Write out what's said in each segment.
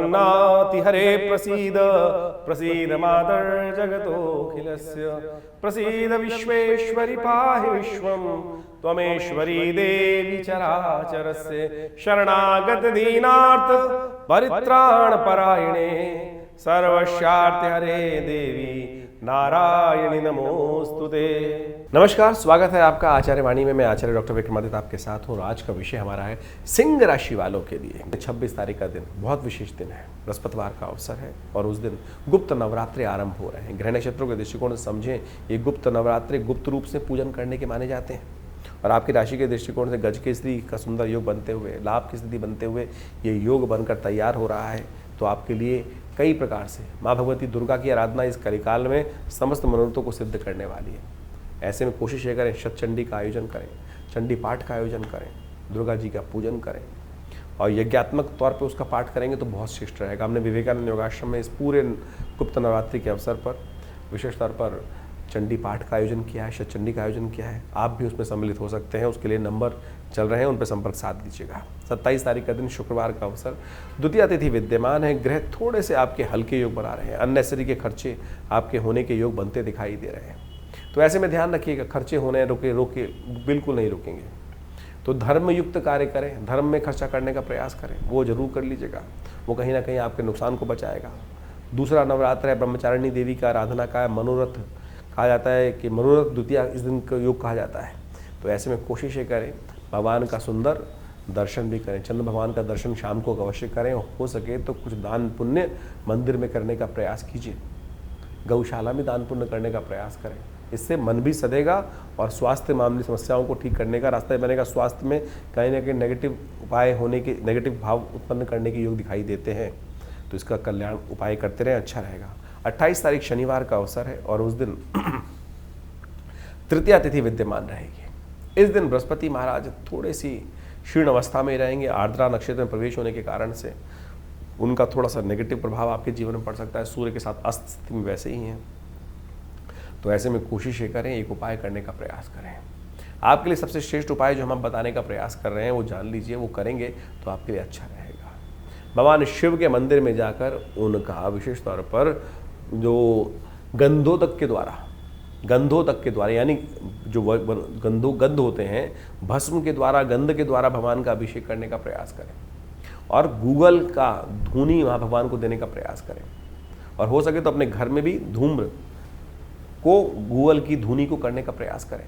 प्रपन्नाति हरे प्रसीद प्रसीद मातर् जगतोऽखिलस्य प्रसीद विश्वेश्वरि पाहि विश्वं त्वमेश्वरी देवी चराचरस्य शरणागत दीनार्थ परित्राण परायणे सर्वस्यार्थ हरे देवी नारायणी नमोस्तुते। नमस्कार, स्वागत है आपका आचार्य वाणी में। मैं आचार्य डॉक्टर विक्रमादित्य आपके साथ हूँ। आज का विषय हमारा है सिंह राशि वालों के लिए 26 तारीख का दिन बहुत विशेष दिन है। बृहस्पतिवार का अवसर है और उस दिन गुप्त नवरात्रि आरंभ हो रहे हैं। ग्रह नक्षत्रों के दृष्टिकोण से समझें, ये गुप्त नवरात्रि गुप्त रूप से पूजन करने के माने जाते हैं और आपकी राशि के दृष्टिकोण से गज की स्थिति का सुंदर योग बनते हुए, लाभ की स्थिति बनते हुए ये योग बनकर तैयार हो रहा है। तो आपके लिए कई प्रकार से माँ भगवती दुर्गा की आराधना इस कलिकाल में समस्त मनोरथों को सिद्ध करने वाली है। ऐसे में कोशिश ये करें, शतचंडी का आयोजन करें, चंडी पाठ का आयोजन करें, दुर्गा जी का पूजन करें और यज्ञात्मक तौर पे उसका पाठ करेंगे तो बहुत श्रेष्ठ रहेगा। हमने विवेकानंद योगाश्रम में इस पूरे गुप्त नवरात्रि के अवसर पर विशेष तौर पर चंडी पाठ का आयोजन किया है, शतचंडी का आयोजन किया है। आप भी उसमें सम्मिलित हो सकते हैं। उसके लिए नंबर चल रहे हैं, उन पर संपर्क साध लीजिएगा। 27 तारीख का दिन शुक्रवार का अवसर, द्वितीय तिथि विद्यमान है। ग्रह थोड़े से आपके हल्के योग बना रहे हैं, अननेसेसरी के खर्चे आपके होने के योग बनते दिखाई दे रहे हैं। तो ऐसे में ध्यान रखिएगा, खर्चे होने रोके बिल्कुल नहीं रुकेंगे। तो धर्मयुक्त कार्य करें, धर्म में खर्चा करने का प्रयास करें, वो जरूर कर लीजिएगा। वो कहीं ना कहीं आपके नुकसान को बचाएगा। दूसरा नवरात्र है, ब्रह्मचारिणी देवी का आराधना का मनोरथ कहा जाता है कि मनोरथ द्वितीय इस दिन का योग कहा जाता है। तो ऐसे में कोशिश ये करें, भगवान का सुंदर दर्शन भी करें। चंद्र भगवान का दर्शन शाम को अवश्य करें। हो सके तो कुछ दान पुण्य मंदिर में करने का प्रयास कीजिए। गौशाला में दान पुण्य करने का प्रयास करें। इससे मन भी सधेगा और स्वास्थ्य मामले समस्याओं को ठीक करने का रास्ता बनेगा। स्वास्थ्य में कहीं ना कहीं नेगेटिव उपाय होने के, नेगेटिव भाव उत्पन्न करने के योग दिखाई देते हैं। तो इसका कल्याण उपाय करते रहें, अच्छा रहेगा। 28 तारीख शनिवार का अवसर है और उस दिन तृतीया तिथि विद्यमान रहेगी। इस दिन बृहस्पति महाराज थोड़ी सी क्षीण अवस्था में रहेंगे। आर्द्रा नक्षत्र में प्रवेश होने के कारण से उनका थोड़ा सा नेगेटिव प्रभाव आपके जीवन में पड़ सकता है। सूर्य के साथ अस्त स्थिति में वैसे ही हैं। तो ऐसे में कोशिश ये करें, एक उपाय करने का प्रयास करें। आपके लिए सबसे श्रेष्ठ उपाय जो हम बताने का प्रयास कर रहे हैं वो जान लीजिए, वो करेंगे तो आपके लिए अच्छा रहेगा। भगवान शिव के मंदिर में जाकर उनका विशेष तौर पर जो गंधोदक के द्वारा यानी जो गंध होते हैं, भस्म के द्वारा, गंध के द्वारा भगवान का अभिषेक करने का प्रयास करें और गूगल का धूनी वहाँ भगवान को देने का प्रयास करें। और हो सके तो अपने घर में भी धूम्र को, गूगल की धूनी को करने का प्रयास करें।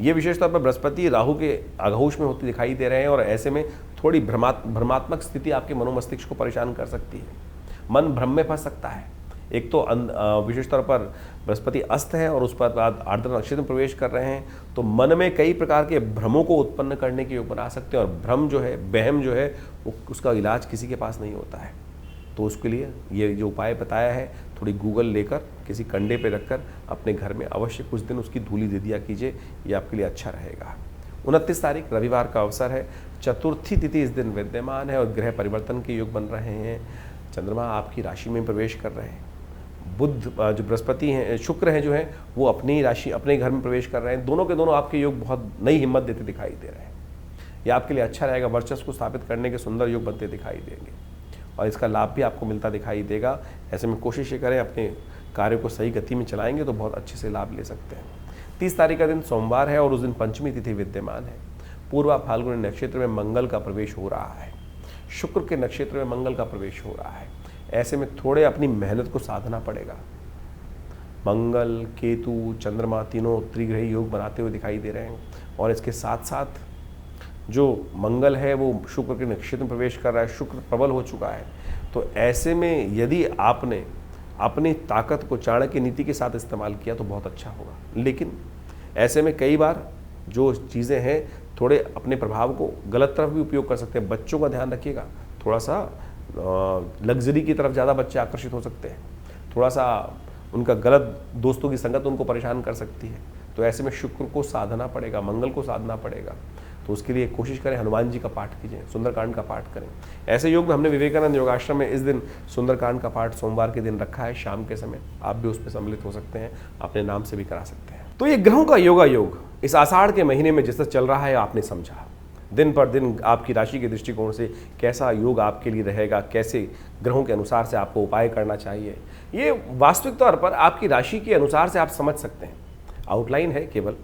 ये विशेष तौर पर बृहस्पति राहु के आघोष में होते दिखाई दे रहे हैं और ऐसे में थोड़ी भ्रमात्मक स्थिति आपके मनोमस्तिष्क को परेशान कर सकती है। मन भ्रम में फंस सकता है। एक तो विशेष तौर पर बृहस्पति अस्त है और उस पर बाद आर्द्रा नक्षत्र में प्रवेश कर रहे हैं, तो मन में कई प्रकार के भ्रमों को उत्पन्न करने के योग बना सकते हैं। और भ्रम जो है, वहम जो है, उसका इलाज किसी के पास नहीं होता है। तो उसके लिए ये जो उपाय बताया है, थोड़ी गूगल लेकर किसी कंडे पे रखकर अपने घर में अवश्य कुछ दिन उसकी धूली दे दिया कीजिए, ये आपके लिए अच्छा रहेगा। 29 तारीख रविवार का अवसर है। चतुर्थी तिथि इस दिन विद्यमान है और ग्रह परिवर्तन के योग बन रहे हैं। चंद्रमा आपकी राशि में प्रवेश कर रहे हैं। बुध जो बृहस्पति हैं, शुक्र हैं जो हैं, वो अपनी राशि, अपने घर में प्रवेश कर रहे हैं। दोनों के दोनों आपके योग बहुत नई हिम्मत देते दिखाई दे रहे हैं। ये आपके लिए अच्छा रहेगा। वर्चस्व को स्थापित करने के सुंदर योग बनते दिखाई देंगे और इसका लाभ भी आपको मिलता दिखाई देगा। ऐसे में कोशिश ये करें, अपने कार्य को सही गति में चलाएंगे तो बहुत अच्छे से लाभ ले सकते हैं। 30 तारीख का दिन सोमवार है और उस दिन पंचमी तिथि विद्यमान है। पूर्वा फाल्गुनी नक्षत्र में मंगल का प्रवेश हो रहा है। शुक्र के नक्षत्र में मंगल का प्रवेश हो रहा है। ऐसे में थोड़े अपनी मेहनत को साधना पड़ेगा। मंगल, केतु, चंद्रमा तीनों त्रिग्रही योग बनाते हुए दिखाई दे रहे हैं और इसके साथ साथ जो मंगल है वो शुक्र के नक्षत्र में प्रवेश कर रहा है। शुक्र प्रबल हो चुका है। तो ऐसे में यदि आपने अपनी ताकत को चाणक्य नीति के साथ इस्तेमाल किया तो बहुत अच्छा होगा। लेकिन ऐसे में कई बार जो चीज़ें हैं, थोड़े अपने प्रभाव को गलत तरफ भी उपयोग कर सकते हैं। बच्चों का ध्यान रखिएगा, थोड़ा सा लग्जरी की तरफ ज़्यादा बच्चे आकर्षित हो सकते हैं। थोड़ा सा उनका गलत दोस्तों की संगत उनको परेशान कर सकती है। तो ऐसे में शुक्र को साधना पड़ेगा, मंगल को साधना पड़ेगा। तो उसके लिए कोशिश करें, हनुमान जी का पाठ कीजिए, सुंदरकांड का पाठ करें। ऐसे योग में हमने विवेकानंद योगाश्रम में इस दिन सुंदरकांड का पाठ सोमवार के दिन रखा है शाम के समय। आप भी उसमें सम्मिलित हो सकते हैं, अपने नाम से भी करा सकते हैं। तो ये ग्रहों का योगा योग इस आषाढ़ के महीने में जिस तरह चल रहा है आपने समझा। दिन पर दिन आपकी राशि के दृष्टिकोण से कैसा योग आपके लिए रहेगा, कैसे ग्रहों के अनुसार से आपको उपाय करना चाहिए, ये वास्तविक तौर पर आपकी राशि के अनुसार से आप समझ सकते हैं। आउटलाइन है केवल।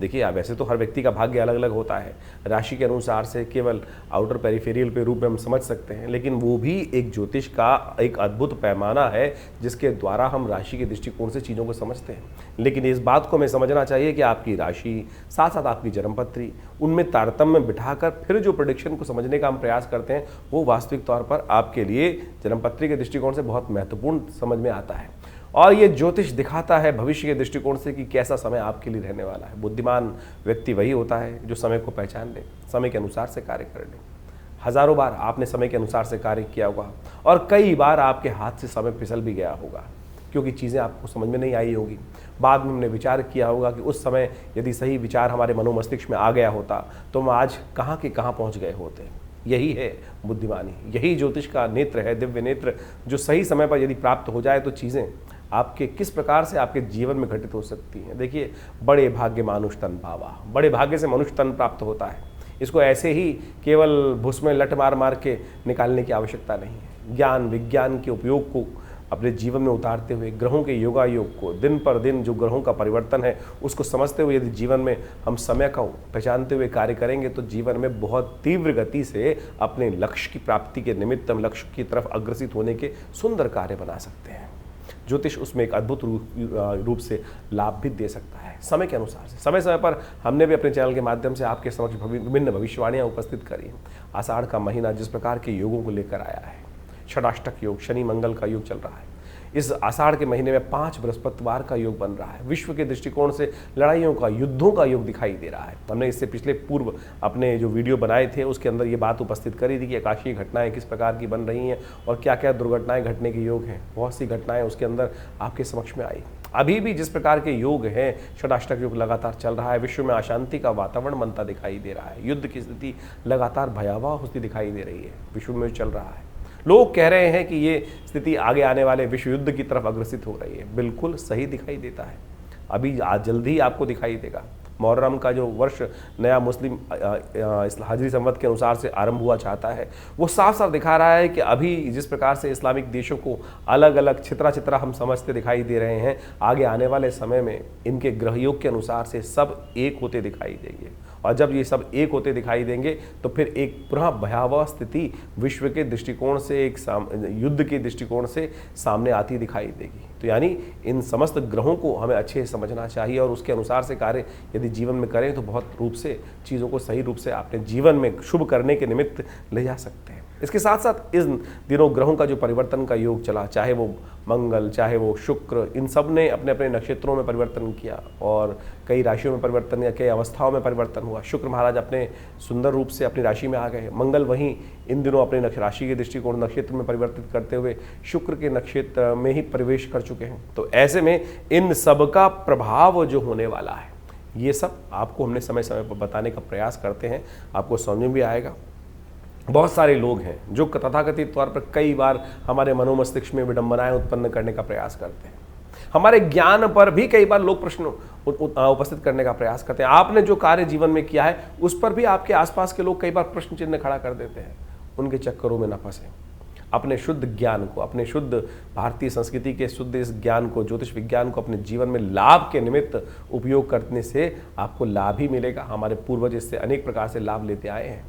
देखिए, आप वैसे तो हर व्यक्ति का भाग्य अलग अलग होता है, राशि के अनुसार से केवल आउटर पेरिफेरियल पे रूप में हम समझ सकते हैं, लेकिन वो भी एक ज्योतिष का एक अद्भुत पैमाना है जिसके द्वारा हम राशि के दृष्टिकोण से चीज़ों को समझते हैं। लेकिन इस बात को हमें समझना चाहिए कि आपकी राशि साथ साथ आपकी जन्मपत्री, उनमें तारतम्य बिठाकर फिर जो प्रेडिक्शन को समझने का हम प्रयास करते हैं वो वास्तविक तौर पर आपके लिए जन्मपत्री के दृष्टिकोण से बहुत महत्वपूर्ण समझ में आता है। और ये ज्योतिष दिखाता है भविष्य के दृष्टिकोण से कि कैसा समय आपके लिए रहने वाला है। बुद्धिमान व्यक्ति वही होता है जो समय को पहचान ले, समय के अनुसार से कार्य कर ले। हजारों बार आपने समय के अनुसार से कार्य किया होगा और कई बार आपके हाथ से समय फिसल भी गया होगा, क्योंकि चीज़ें आपको समझ में नहीं आई होगी। बाद में हमने विचार किया होगा कि उस समय यदि सही विचार हमारे मनोमस्तिष्क में आ गया होता तो हम आज कहाँ के कहाँ पहुँच गए होते। यही है बुद्धिमानी, यही ज्योतिष का नेत्र है, दिव्य नेत्र, जो सही समय पर यदि प्राप्त हो जाए तो चीज़ें आपके किस प्रकार से आपके जीवन में घटित हो सकती हैं। देखिए, बड़े भाग्य मानुष तन पावा, बड़े भाग्य से मनुष्य तन प्राप्त होता है। इसको ऐसे ही केवल भुस में लट मार मार के निकालने की आवश्यकता नहीं है। ज्ञान विज्ञान के उपयोग को अपने जीवन में उतारते हुए, ग्रहों के योगायोग को, दिन पर दिन जो ग्रहों का परिवर्तन है उसको समझते हुए यदि जीवन में हम समय को पहचानते हुए कार्य करेंगे तो जीवन में बहुत तीव्र गति से अपने लक्ष्य की प्राप्ति के निमित्त हम लक्ष्य की तरफ अग्रसित होने के सुंदर कार्य बना सकते हैं। ज्योतिष उसमें एक अद्भुत रूप से लाभ भी दे सकता है समय के अनुसार से। समय समय पर हमने भी अपने चैनल के माध्यम से आपके समक्ष विभिन्न भविष्यवाणियां उपस्थित करी हैं। आषाढ़ का महीना जिस प्रकार के योगों को लेकर आया है, षडाष्टक योग, शनि मंगल का योग चल रहा है। इस आषाढ़ के महीने में 5 बृहस्पतिवार का योग बन रहा है। विश्व के दृष्टिकोण से लड़ाइयों का, युद्धों का योग दिखाई दे रहा है। हमने इससे पिछले पूर्व अपने जो वीडियो बनाए थे उसके अंदर ये बात उपस्थित करी थी कि आकाशीय घटनाएं किस प्रकार की बन रही हैं और क्या क्या दुर्घटनाएं घटने के योग हैं। बहुत सी घटनाएं उसके अंदर आपके समक्ष में आई। अभी भी जिस प्रकार के योग हैं, षडाष्टक योग लगातार चल रहा है। विश्व में अशांति का वातावरण बनता दिखाई दे रहा है। युद्ध की स्थिति लगातार भयावह होती दिखाई दे रही है। विश्व में चल रहा है। लोग कह रहे हैं कि ये स्थिति आगे आने वाले विश्व युद्ध की तरफ अग्रसित हो रही है। बिल्कुल सही दिखाई देता है। अभी आज जल्दी ही आपको दिखाई देगा। मुहर्रम का जो वर्ष नया मुस्लिम हिजरी संवत के अनुसार से आरंभ हुआ चाहता है, वो साफ साफ दिखा रहा है कि अभी जिस प्रकार से इस्लामिक देशों को अलग अलग छितरा छितरा हम समझते दिखाई दे रहे हैं, आगे आने वाले समय में इनके ग्रहयोग के अनुसार से सब एक होते दिखाई देंगे। और जब ये सब एक होते दिखाई देंगे तो फिर एक पुनः भयावह स्थिति विश्व के दृष्टिकोण से, एक युद्ध के दृष्टिकोण से सामने आती दिखाई देगी। तो यानी इन समस्त ग्रहों को हमें अच्छे से समझना चाहिए और उसके अनुसार से कार्य यदि जीवन में करें तो बहुत रूप से चीज़ों को सही रूप से अपने जीवन में शुभ करने के निमित्त ले जा सकते हैं। इसके साथ साथ इस दिनों ग्रहों का जो परिवर्तन का योग चला, चाहे वो मंगल, चाहे वो शुक्र, इन सब ने अपने अपने नक्षत्रों में परिवर्तन किया और कई राशियों में परिवर्तन या कई अवस्थाओं में परिवर्तन हुआ। शुक्र महाराज अपने सुंदर रूप से अपनी राशि में आ गए। मंगल वहीं इन दिनों अपने राशि के दृष्टिकोण नक्षत्र में परिवर्तित करते हुए शुक्र के नक्षत्र में ही प्रवेश कर चुके हैं। तो ऐसे में इन सब का प्रभाव जो होने वाला है, ये सब आपको हमने समय समय पर बताने का प्रयास करते हैं। आपको समझ में भी आएगा। बहुत सारे लोग हैं जो तथाकथित तौर पर कई बार हमारे मनोमस्तिष्क में विडंबनाएं उत्पन्न करने का प्रयास करते हैं। हमारे ज्ञान पर भी कई बार लोग प्रश्न उपस्थित करने का प्रयास करते हैं। आपने जो कार्य जीवन में किया है उस पर भी आपके आसपास के लोग कई बार प्रश्न चिन्ह खड़ा कर देते हैं। उनके चक्करों में न फंसे। अपने शुद्ध ज्ञान को, अपने शुद्ध भारतीय संस्कृति के शुद्ध इस ज्ञान को, ज्योतिष विज्ञान को अपने जीवन में लाभ के निमित्त उपयोग करने से आपको लाभ ही मिलेगा। हमारे पूर्वज इससे अनेक प्रकार से लाभ लेते आए हैं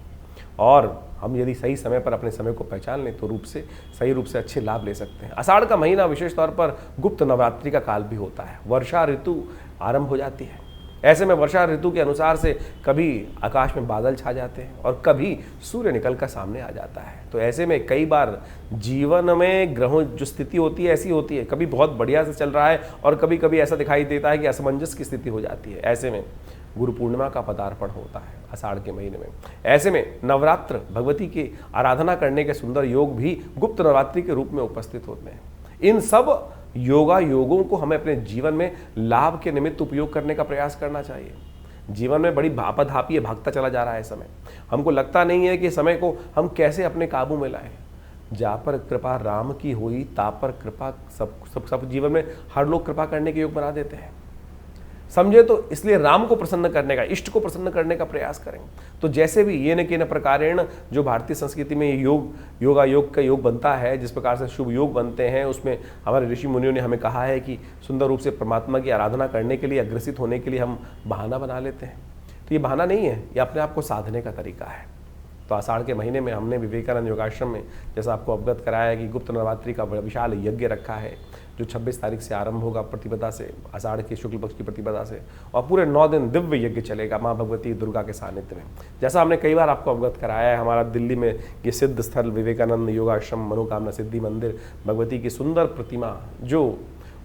और हम यदि सही समय पर अपने समय को पहचान लें तो सही रूप से अच्छे लाभ ले सकते हैं। आषाढ़ का महीना विशेष तौर पर गुप्त नवरात्रि का काल भी होता है। वर्षा ऋतु आरंभ हो जाती है। ऐसे में वर्षा ऋतु के अनुसार से कभी आकाश में बादल छा जाते हैं और कभी सूर्य निकल कर सामने आ जाता है। तो ऐसे में कई बार जीवन में ग्रहों जो स्थिति होती है ऐसी होती है, कभी बहुत बढ़िया से चल रहा है और कभी कभी ऐसा दिखाई देता है कि असमंजस की स्थिति हो जाती है। ऐसे में गुरु पूर्णिमा का पदार्पण होता है आषाढ़ के महीने में। ऐसे में नवरात्र, भगवती की आराधना करने के सुंदर योग भी गुप्त नवरात्रि के रूप में उपस्थित होते हैं। इन सब योगों को हमें अपने जीवन में लाभ के निमित्त उपयोग करने का प्रयास करना चाहिए। जीवन में बड़ी भापाधापी है, भागता चला जा रहा है समय। हमको लगता नहीं है कि समय को हम कैसे अपने काबू में लाएं। जा पर कृपा राम की हुई, ता पर कृपा सब जीवन में हर लोग कृपा करने के योग बना देते हैं। समझे तो इसलिए राम को प्रसन्न करने का, इष्ट को प्रसन्न करने का प्रयास करें। तो जैसे भी ये न के न प्रकारेण जो भारतीय संस्कृति में योग का योग बनता है, जिस प्रकार से शुभ योग बनते हैं, उसमें हमारे ऋषि मुनियों ने हमें कहा है कि सुंदर रूप से परमात्मा की आराधना करने के लिए, अग्रसित होने के लिए हम बहाना बना लेते हैं। तो ये बहाना नहीं है, ये अपने आप को साधने का तरीका है। तो आषाढ़ के महीने में हमने विवेकानंद योगाश्रम में जैसा आपको अवगत कराया है कि गुप्त नवरात्रि का विशाल यज्ञ रखा है, जो 26 तारीख से आरंभ होगा प्रतिपदा से, आषाढ़ के शुक्ल पक्ष की प्रतिपदा से, और पूरे 9 दिन दिव्य यज्ञ चलेगा माँ भगवती दुर्गा के सानिध्य में। जैसा हमने कई बार आपको अवगत कराया है, हमारा दिल्ली में ये सिद्ध स्थल विवेकानंद योगाश्रम मनोकामना सिद्धि मंदिर, भगवती की सुंदर प्रतिमा जो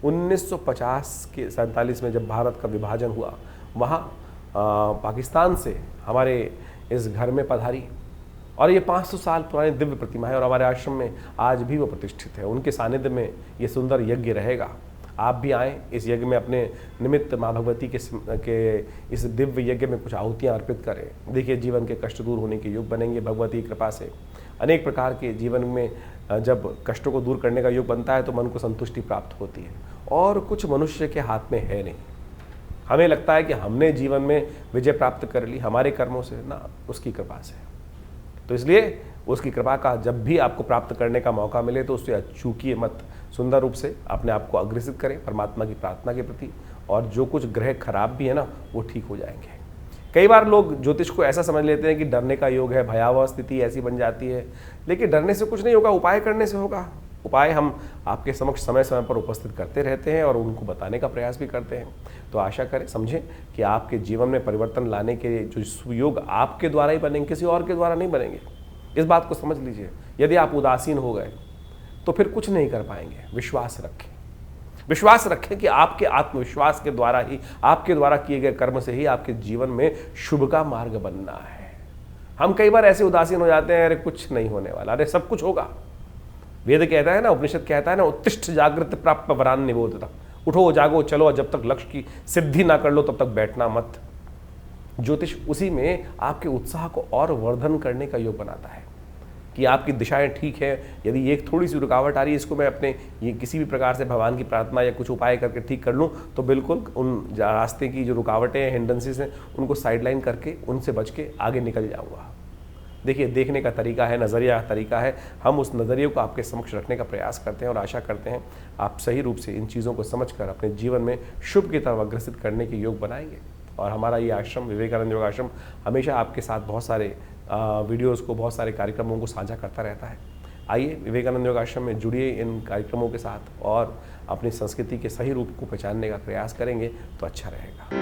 1950 के 47 में जब भारत का विभाजन हुआ, वहाँ पाकिस्तान से हमारे इस घर में पधारी, और ये 500 साल पुरानी दिव्य प्रतिमा है, और हमारे आश्रम में आज भी वो प्रतिष्ठित है। उनके सानिध्य में ये सुंदर यज्ञ रहेगा। आप भी आएँ इस यज्ञ में, अपने निमित्त माँ भगवती के इस दिव्य यज्ञ में कुछ आहुतियाँ अर्पित करें। देखिए, जीवन के कष्ट दूर होने के योग बनेंगे भगवती की कृपा से। अनेक प्रकार के जीवन में जब कष्टों को दूर करने का योग बनता है तो मन को संतुष्टि प्राप्त होती है, और कुछ मनुष्य के हाथ में है नहीं। हमें लगता है कि हमने जीवन में विजय प्राप्त कर ली हमारे कर्मों से, ना, उसकी कृपा से। तो इसलिए उसकी कृपा का जब भी आपको प्राप्त करने का मौका मिले तो उससे चूकिए मत। सुंदर रूप से अपने आप को अग्रसित करें परमात्मा की प्रार्थना के प्रति, और जो कुछ ग्रह खराब भी है ना, वो ठीक हो जाएंगे। कई बार लोग ज्योतिष को ऐसा समझ लेते हैं कि डरने का योग है, भयावह स्थिति ऐसी बन जाती है, लेकिन डरने से कुछ नहीं होगा, उपाय करने से होगा। उपाय हम आपके समक्ष समय समय पर उपस्थित करते रहते हैं और उनको बताने का प्रयास भी करते हैं। तो आशा करें, समझें कि आपके जीवन में परिवर्तन लाने के जो योग आपके द्वारा ही बनेंगे, किसी और के द्वारा नहीं बनेंगे। इस बात को समझ लीजिए। यदि आप उदासीन हो गए तो फिर कुछ नहीं कर पाएंगे। विश्वास रखें, विश्वास रखें कि आपके आत्मविश्वास के द्वारा ही, आपके द्वारा किए गए कर्म से ही आपके जीवन में शुभ का मार्ग बनना है। हम कई बार ऐसे उदासीन हो जाते हैं, अरे कुछ नहीं होने वाला, अरे सब कुछ होगा। वेद कहता है ना, उपनिषद कहता है ना, उत्तिष्ठ जागृत प्राप्त वरान निबोधता। उठो, जागो, चलो, जब तक लक्ष्य की सिद्धि ना कर लो तब तक बैठना मत। ज्योतिष उसी में आपके उत्साह को और वर्धन करने का योग बनाता है कि आपकी दिशाएं ठीक है। यदि एक थोड़ी सी रुकावट आ रही है, इसको मैं अपने ये किसी भी प्रकार से भगवान की प्रार्थना या कुछ उपाय करके ठीक कर लूँ, तो बिल्कुल उन रास्ते की जो रुकावटें हैं, हिंड्रेंसेस हैं, उनको साइडलाइन करके उनसे बच के आगे निकल जाऊँगा। देखिए, देखने का तरीका है, नज़रिया का तरीका है। हम उस नज़रिए को आपके समक्ष रखने का प्रयास करते हैं और आशा करते हैं आप सही रूप से इन चीज़ों को समझकर अपने जीवन में शुभ की तरफ अग्रसित करने के योग बनाएंगे। और हमारा ये आश्रम विवेकानंद योग आश्रम हमेशा आपके साथ बहुत सारे वीडियोस को, बहुत सारे कार्यक्रमों को साझा करता रहता है। आइए विवेकानंद योग आश्रम में जुड़िए इन कार्यक्रमों के साथ और अपनी संस्कृति के सही रूप को पहचानने का प्रयास करेंगे तो अच्छा रहेगा।